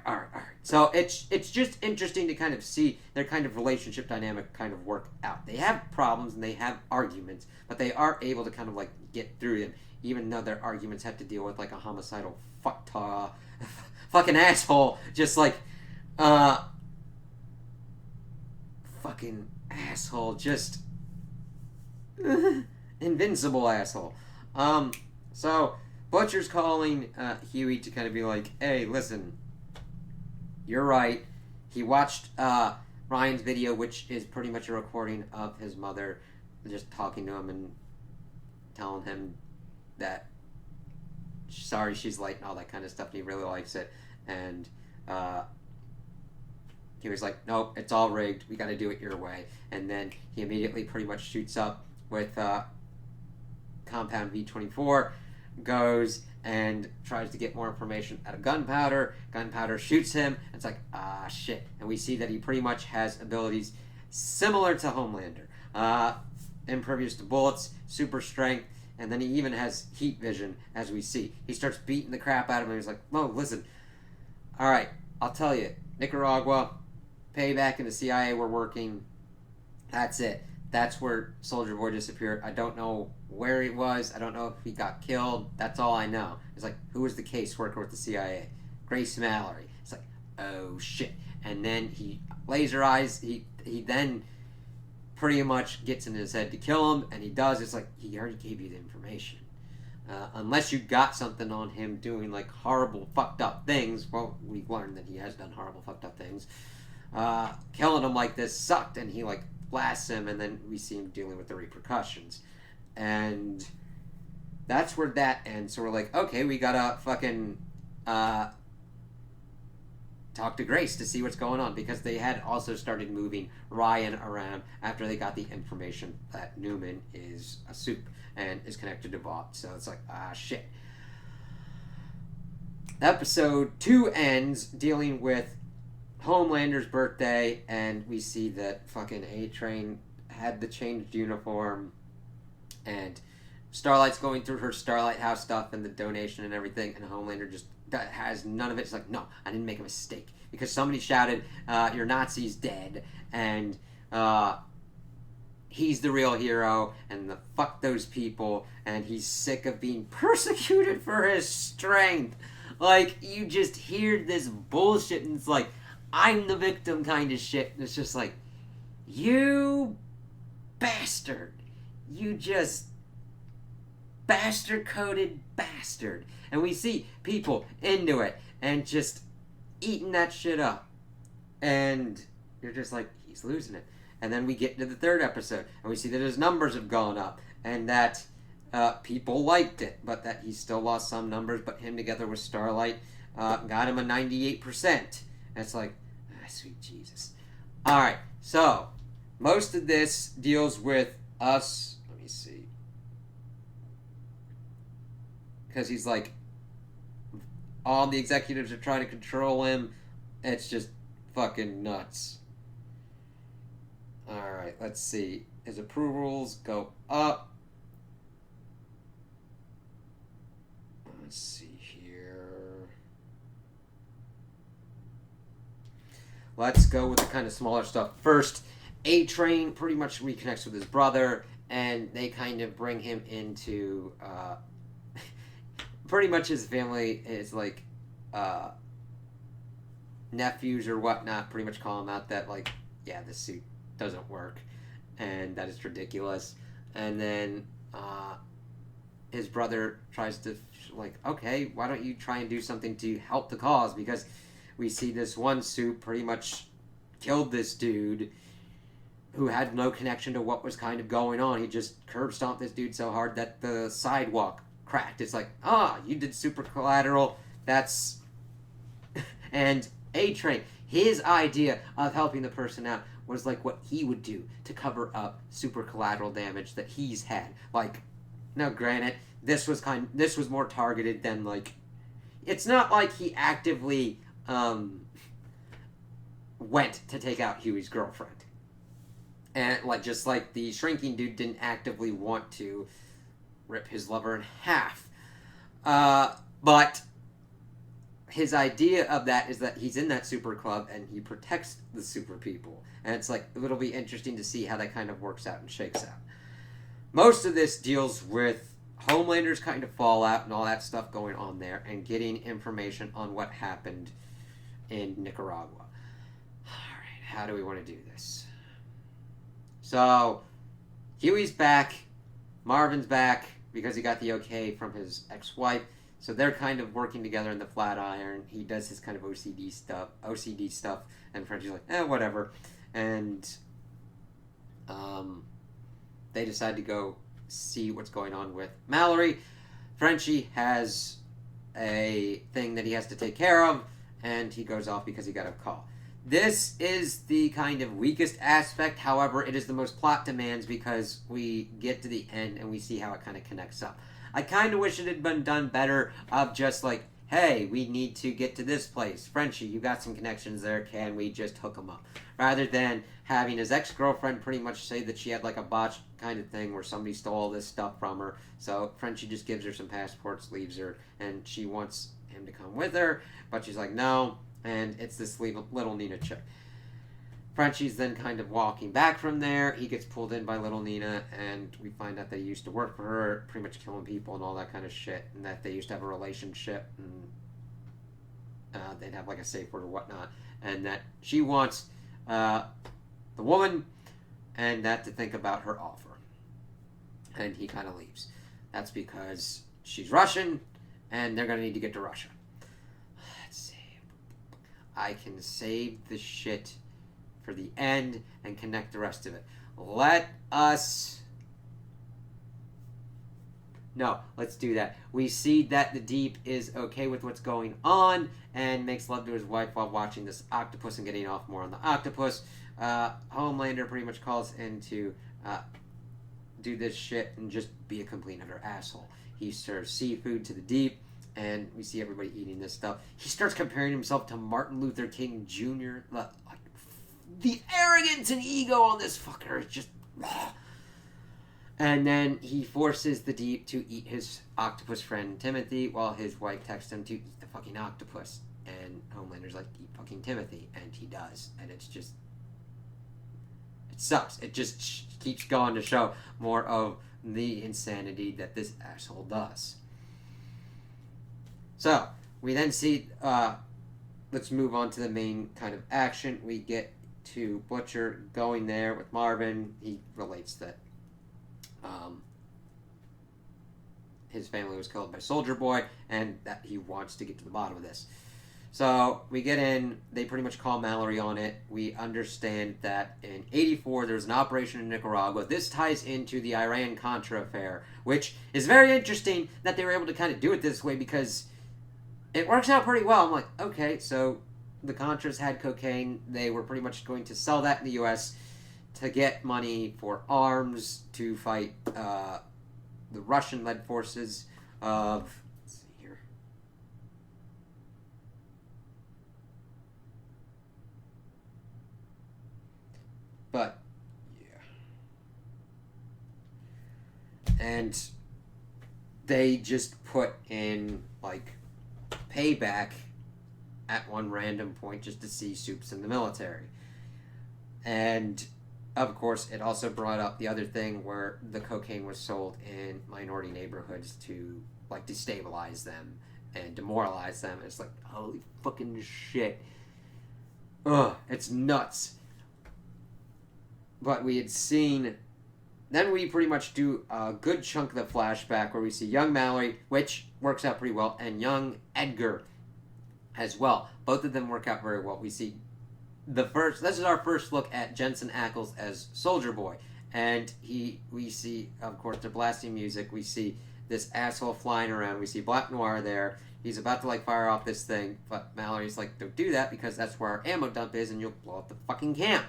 So it's just interesting to kind of see their kind of relationship dynamic kind of work out. They have problems and they have arguments, but they are able to kind of like get through them, even though their arguments have to deal with like a homicidal fucking asshole, just like fucking asshole, just invincible asshole. So Butcher's calling Huey to kind of be like, hey, listen, you're right. He watched Ryan's video, which is pretty much a recording of his mother just talking to him and telling him that sorry she's late and all that kind of stuff, and he really likes it. And he was like, nope, it's all rigged. We got to do it your way. And then he immediately pretty much shoots up with Compound V24, goes and tries to get more information out of Gunpowder. Gunpowder shoots him. It's like, shit. And we see that he pretty much has abilities similar to Homelander. Impervious to bullets, super strength, and then he even has heat vision, as we see. He starts beating the crap out of him, and he's like, whoa, listen. All right, I'll tell you. Nicaragua, Payback, and the CIA were working. That's it. That's where Soldier Boy disappeared. I don't know where he was. I don't know if he got killed. That's all I know. It's like, who was the caseworker with the CIA? Grace Mallory. It's like, oh shit. And then he laser eyes. He then pretty much gets in his head to kill him, and he does. It's like, he already gave you the information. Unless you got something on him doing like horrible fucked up things. Well, we've learned that he has done horrible fucked up things. Killing him like this sucked, and he like blasts him, and then we see him dealing with the repercussions. And that's where that ends. So we're like, okay, we gotta fucking talk to Grace to see what's going on, because they had also started moving Ryan around after they got the information that Newman is a soup and is connected to Vought. So it's like, shit. Episode 2 ends dealing with Homelander's birthday, and we see that fucking A-Train had the changed uniform, and Starlight's going through her Starlight House stuff and the donation and everything, and Homelander just has none of it. It's like, no, I didn't make a mistake, because somebody shouted, your Nazi's dead, and he's the real hero, and fuck those people, and he's sick of being persecuted for his strength. Like, you just hear this bullshit, and it's like, I'm the victim kind of shit. And it's just like, you bastard. You just bastard-coded bastard. And we see people into it and just eating that shit up. And you're just like, he's losing it. And then we get into the third episode, and we see that his numbers have gone up, and that people liked it, but that he still lost some numbers, but him together with Starlight got him a 98%. And it's like, sweet Jesus. Alright, so most of this deals with us me see. Because he's like, all the executives are trying to control him. It's just fucking nuts. Alright, let's see. His approvals go up. Let's see here. Let's go with the kind of smaller stuff. First, A-Train pretty much reconnects with his brother, and they kind of bring him into... pretty much his family is like... nephews or whatnot pretty much call him out that, like, yeah, this suit doesn't work, and that is ridiculous. And then his brother tries to, like, okay, why don't you try and do something to help the cause, because we see this one suit pretty much killed this dude who had no connection to what was kind of going on. He just curb stomped this dude so hard that the sidewalk cracked. It's like, you did super collateral, that's... and A-Train, his idea of helping the person out was like what he would do to cover up super collateral damage that he's had. Like, now granted, this was more targeted than, like, it's not like he actively went to take out Huey's girlfriend. And like, just like the shrinking dude didn't actively want to rip his lover in half. But his idea of that is that he's in that super club and he protects the super people. And it's like, it'll be interesting to see how that kind of works out and shakes out. Most of this deals with Homelander's kind of fallout and all that stuff going on there, and getting information on what happened in Nicaragua. Alright, how do we want to do this? So, Huey's back, Marvin's back, because he got the okay from his ex-wife. So they're kind of working together in the Flatiron. He does his kind of OCD stuff, and Frenchie's like, whatever. And they decide to go see what's going on with Mallory. Frenchie has a thing that he has to take care of, and he goes off because he got a call. This is the kind of weakest aspect, however, it is the most plot demands because we get to the end and we see how it kind of connects up. I kind of wish it had been done better of just like, hey, we need to get to this place. Frenchie, you got some connections there, can we just hook them up? Rather than having his ex-girlfriend pretty much say that she had like a botched kind of thing where somebody stole all this stuff from her. So Frenchie just gives her some passports, leaves her, and she wants him to come with her, but she's like, no, and it's this little Nina chick. Frenchie's then kind of walking back from there. He gets pulled in by little Nina, and we find out that he used to work for her, pretty much killing people and all that kind of shit, and that they used to have a relationship, and they'd have like a safe word or whatnot, and that she wants the woman and that to think about her offer. And he kind of leaves. That's because she's Russian, and they're going to need to get to Russia. Let's see. I can save the shit for the end and connect the rest of it. Let's do that. We see that the Deep is okay with what's going on and makes love to his wife while watching this octopus and getting off more on the octopus. Homelander pretty much calls in to do this shit and just be a complete utter asshole. He serves seafood to the Deep, and we see everybody eating this stuff. He starts comparing himself to Martin Luther King Jr. The arrogance and ego on this fucker is just... And then he forces the Deep to eat his octopus friend Timothy while his wife texts him to eat the fucking octopus. And Homelander's like, eat fucking Timothy. And he does. And it's just... It sucks. It just keeps going to show more of the insanity that this asshole does. So, we then see... let's move on to the main kind of action. We get to Butcher going there with Marvin. He relates that his family was killed by Soldier Boy and that he wants to get to the bottom of this. So we get in, they pretty much call Mallory on it. We understand that in 84 there's an operation in Nicaragua. This ties into the Iran-Contra affair, which is very interesting that they were able to kind of do it this way because it works out pretty well. I'm like, okay, so the Contras had cocaine. They were pretty much going to sell that in the U.S. to get money for arms to fight the Russian-led forces of. Let's see here. But yeah, and they just put in like payback at one random point just to see Soups in the military. And of course, it also brought up the other thing where the cocaine was sold in minority neighborhoods to like destabilize them and demoralize them. It's like, holy fucking shit. Ugh, it's nuts. But we had seen. Then we pretty much do a good chunk of the flashback where we see young Mallory, which works out pretty well, and young Edgar as well. Both of them work out very well. We see this is our first look at Jensen Ackles as Soldier Boy. And we see, of course, the blasting music. We see this asshole flying around. We see Black Noir there. He's about to like fire off this thing, but Mallory's like, don't do that because that's where our ammo dump is and you'll blow up the fucking camp.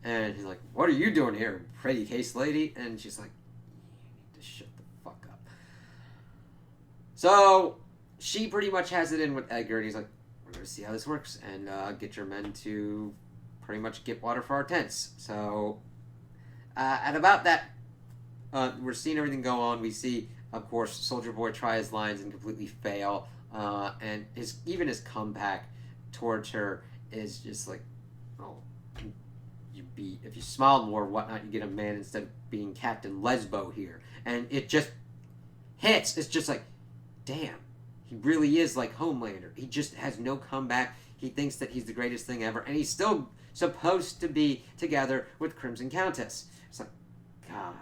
And he's like, what are you doing here, pretty case lady? And she's like, you need to shut the fuck up. So she pretty much has it in with Edgar, and he's like, we're going to see how this works, and get your men to pretty much get water for our tents. So at about that, we're seeing everything go on. We see, of course, Soldier Boy try his lines and completely fail, and even his comeback towards her is just like, oh, if you smile more, whatnot, you get a man instead of being Captain Lesbo here. And it just hits. It's just like, damn, he really is like Homelander. He just has no comeback. He thinks that he's the greatest thing ever, and he's still supposed to be together with Crimson Countess. It's like, God,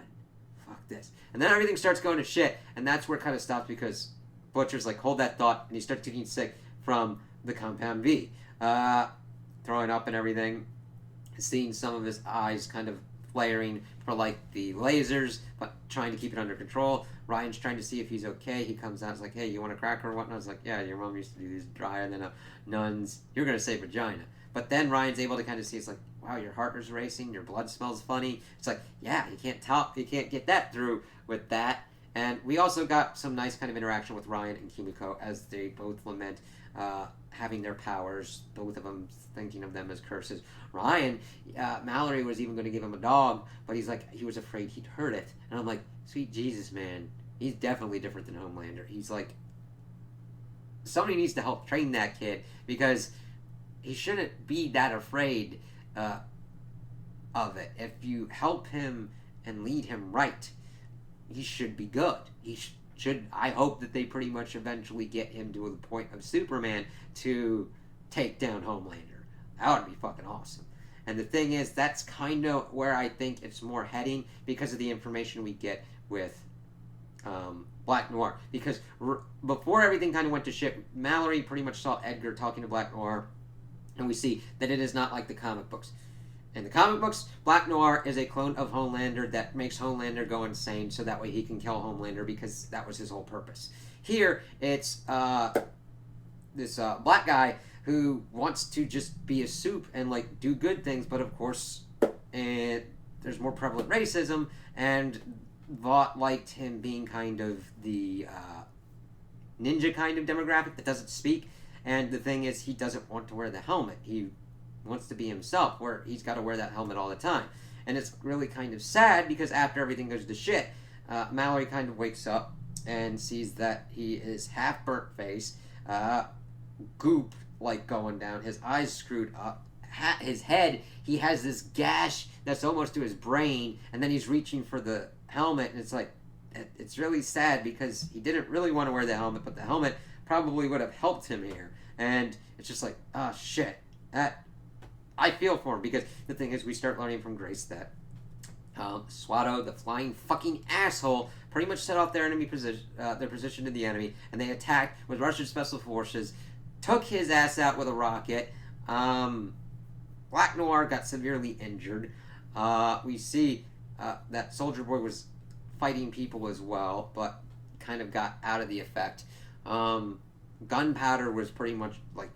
fuck this. And then everything starts going to shit, and that's where it kind of stops because Butcher's like, hold that thought, and he starts getting sick from the Compound V. Throwing up and everything. Seeing some of his eyes kind of flaring for like the lasers, but trying to keep it under control. Ryan's trying to see if he's okay. He comes out, it's like, hey, you want a cracker or whatnot? I was like, yeah, your mom used to do these drier than a nun's. You're going to say vagina. But then Ryan's able to kind of see, it's like, wow, your heart is racing, your blood smells funny. It's like, yeah, you can't get that through with that. And we also got some nice kind of interaction with Ryan and Kimiko as they both lament having their powers, both of them thinking of them as curses. Ryan, Mallory was even going to give him a dog, but he's like, he was afraid he'd hurt it. And I'm like, sweet Jesus, man. He's definitely different than Homelander. He's like, somebody needs to help train that kid because he shouldn't be that afraid of it. If you help him and lead him right, he should be good. I hope that they pretty much eventually get him to the point of Superman to take down Homelander. That would be fucking awesome. And the thing is, that's kind of where I think it's more heading because of the information we get with Black Noir. Because before everything kind of went to shit, Mallory pretty much saw Edgar talking to Black Noir, and we see that it is not like the comic books. In the comic books, Black Noir is a clone of Homelander that makes Homelander go insane so that way he can kill Homelander because that was his whole purpose. Here, it's this black guy who wants to just be a soup and like do good things, but of course there's more prevalent racism, and Vought liked him being kind of the ninja kind of demographic that doesn't speak, and the thing is he doesn't want to wear the helmet. He wants to be himself, where he's got to wear that helmet all the time. And it's really kind of sad because after everything goes to shit, Mallory kind of wakes up and sees that he is half burnt face, goop like going down, his eyes screwed up, his head, he has this gash that's almost to his brain, and then he's reaching for the helmet, and it's like, it's really sad because he didn't really want to wear the helmet, but the helmet probably would have helped him here. And it's just like, oh shit, I feel for him because the thing is, we start learning from Grace that Swatto, the flying fucking asshole, pretty much set off their position to the enemy, and they attacked with Russian Special Forces, took his ass out with a rocket. Black Noir got severely injured. We see that Soldier Boy was fighting people as well, but kind of got out of the effect. Gunpowder was pretty much like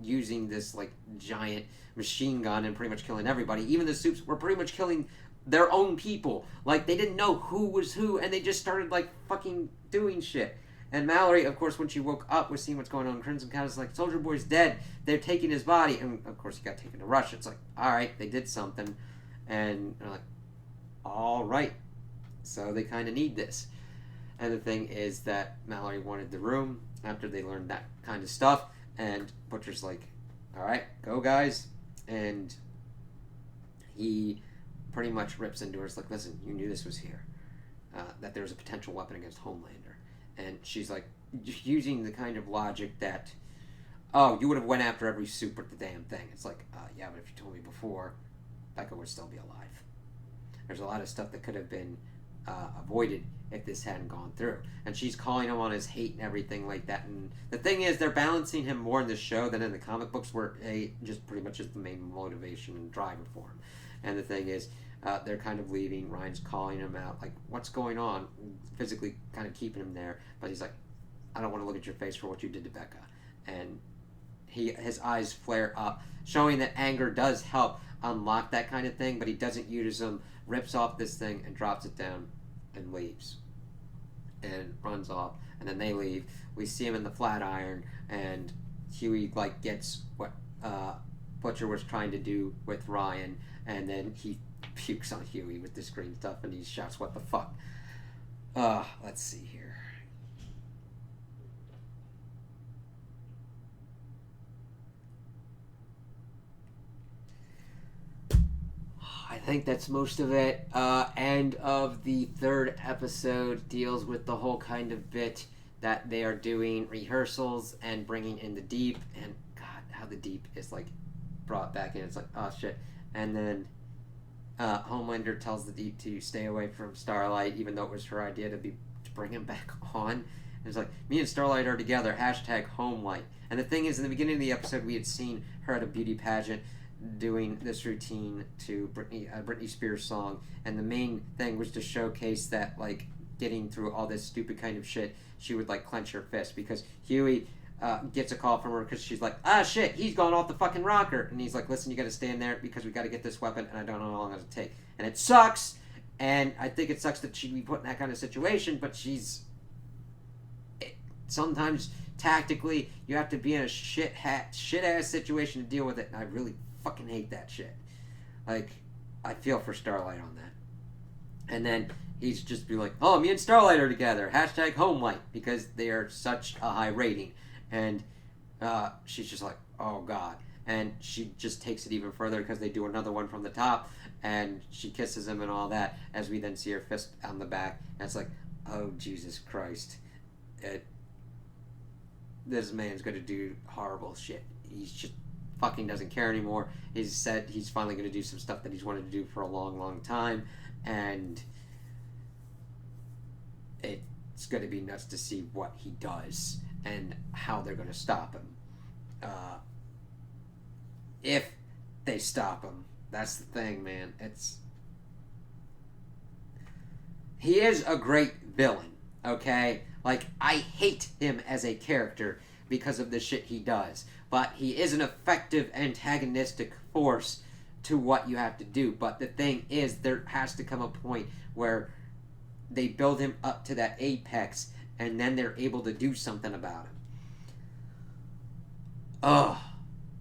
using this like giant machine gun and pretty much killing everybody. Even the Supes were pretty much killing their own people. Like, they didn't know who was who, and they just started like fucking doing shit. And Mallory, of course, when she woke up, was seeing what's going on. Crimson Cat is like, Soldier Boy's dead. They're taking his body. And, of course, he got taken to Russia. It's like, all right, they did something. And they're like, all right. So they kind of need this. And the thing is that Mallory wanted the room after they learned that kind of stuff. And Butcher's like, all right, go, guys. And he pretty much rips into her. It's like, listen, you knew this was here. That there was a potential weapon against Homelander. And she's like, using the kind of logic that, oh, you would have went after every Supe with the damn thing. It's like, yeah, but if you told me before, Becca would still be alive. There's a lot of stuff that could have been avoided if this hadn't gone through. And she's calling him on his hate and everything like that. And the thing is, they're balancing him more in the show than in the comic books, where just pretty much is the main motivation and driver for him. And the thing is, they're kind of leaving. Ryan's calling him out, like, what's going on? Physically kind of keeping him there. But he's like, I don't want to look at your face for what you did to Becca. And his eyes flare up, showing that anger does help unlock that kind of thing, but he doesn't use them, rips off this thing and drops it down and leaves. And runs off. And then they leave. We see him in the Flatiron, and Huey, like, gets what Butcher was trying to do with Ryan, and then he pukes on Huey with this green stuff, and he shouts, what the fuck? Let's see here. I think that's most of it. End of the third episode deals with the whole kind of bit that they are doing rehearsals and bringing in the Deep, and God, how the Deep is like brought back in. It's like, oh shit. And then Homelander tells the Deep to stay away from Starlight, even though it was her idea to bring him back on. And it's like, me and Starlight are together, #Homelight. And the thing is, in the beginning of the episode, we had seen her at a beauty pageant doing this routine to Britney Spears song, and the main thing was to showcase that, like, getting through all this stupid kind of shit, she would like clench her fist, because Huey gets a call from her because she's like, shit, he's gone off the fucking rocker, and he's like, listen, you gotta stay in there because we gotta get this weapon, and I don't know how long it'll take. And it sucks, and I think it sucks that she'd be put in that kind of situation, but sometimes tactically you have to be in a shit ass situation to deal with it, and I really fucking hate that shit. Like, I feel for Starlight on that. And then he's just be like, oh, me and Starlight are together, #Homelight, because they are such a high rating. And she's just like, oh god. And she just takes it even further because they do another one from the top, and she kisses him and all that, as we then see her fist on the back, and it's like, oh Jesus Christ, this man's gonna do horrible shit. He's just fucking doesn't care anymore. He's said he's finally gonna do some stuff that he's wanted to do for a long time, and it's gonna be nuts to see what he does and how they're gonna stop him. If they stop him, that's the thing, man. He is a great villain, okay? Like, I hate him as a character because of the shit he does, but he is an effective antagonistic force to what you have to do. But the thing is, there has to come a point where they build him up to that apex, and then they're able to do something about him.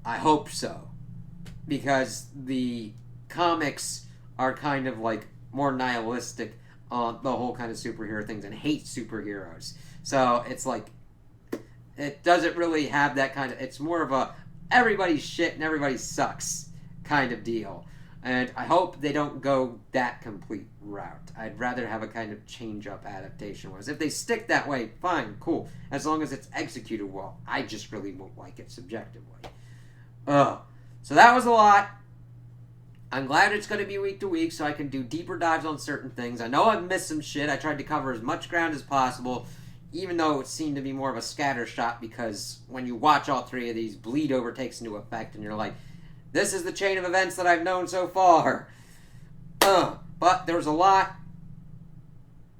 I hope so. Because the comics are kind of like more nihilistic on the whole kind of superhero things and hate superheroes. So it's like, it doesn't really have that kind of, it's more of a everybody's shit and everybody sucks kind of deal. And I hope they don't go that complete route. I'd rather have a kind of change-up adaptation. Whereas if they stick that way, fine, cool. As long as it's executed well. I just really won't like it subjectively. So that was a lot. I'm glad it's going to be week to week so I can do deeper dives on certain things. I know I've missed some shit. I tried to cover as much ground as possible, even though it seemed to be more of a scatter shot, because when you watch all three of these, bleed over takes into effect, and you're like, this is the chain of events that I've known so far. But there was a lot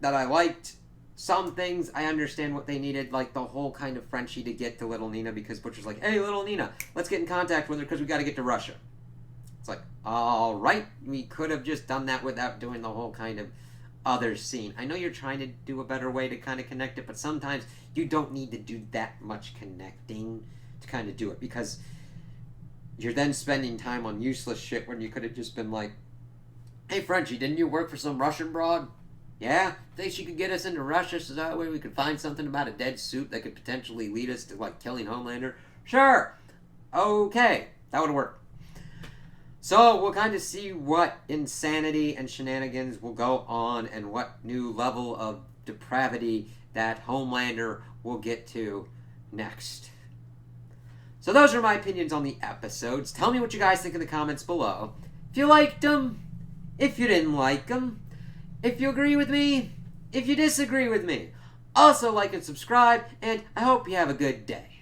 that I liked, some things I understand what they needed, like the whole kind of Frenchie to get to little Nina, because Butcher's like, hey, little Nina, let's get in contact with her because we got to get to Russia. It's like, all right, we could have just done that without doing the whole kind of other scene. I know you're trying to do a better way to kind of connect it, but sometimes you don't need to do that much connecting to kind of do it, because you're then spending time on useless shit when you could have just been like, hey, Frenchie, didn't you work for some Russian broad? Yeah? Think she could get us into Russia so that way we could find something about a dead soup that could potentially lead us to, like, killing Homelander? Sure! Okay. That would work. So, we'll kind of see what insanity and shenanigans will go on and what new level of depravity that Homelander will get to next. So those are my opinions on the episodes. Tell me what you guys think in the comments below. If you liked them, if you didn't like them, if you agree with me, if you disagree with me. Also like and subscribe, and I hope you have a good day.